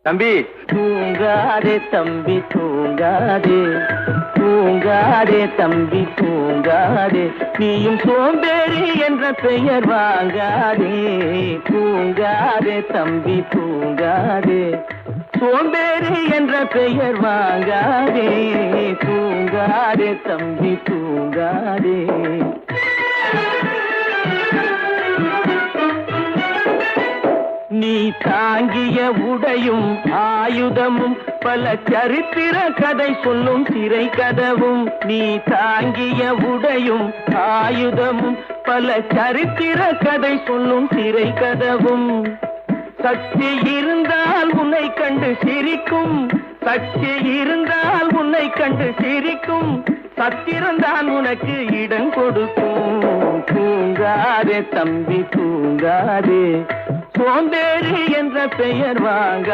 தம்பி தூங்காதே தம்பி தூங்காதே, தூங்காதே தம்பி தூங்காதே, நீயும் சோம்பேறி என்ற பெயர் வாங்காதே. தூங்காதே தம்பி தூங்காதே, சோம்பேறி என்ற பெயர் வாங்காதே. தூங்காதே தம்பி தூங்காதே. நீ தாங்கிய உடையும் ஆயுதமும் பல சரித்திர கதை சொல்லும் திரை கதவும். நீ தாங்கிய உடையும் ஆயுதமும் பல சரித்திர கதை சொல்லும் திரை கதவும். சக்தி இருந்தால் உன்னை கண்டு சிரிக்கும், சக்தி இருந்தால் உன்னை கண்டு சிரிக்கும், சத்திரந்தான் உனக்கு இடம் கொடுக்கும். தூங்காதே தம்பி தூங்காதே, சோம்பேறி என்ற பெயர் வாங்க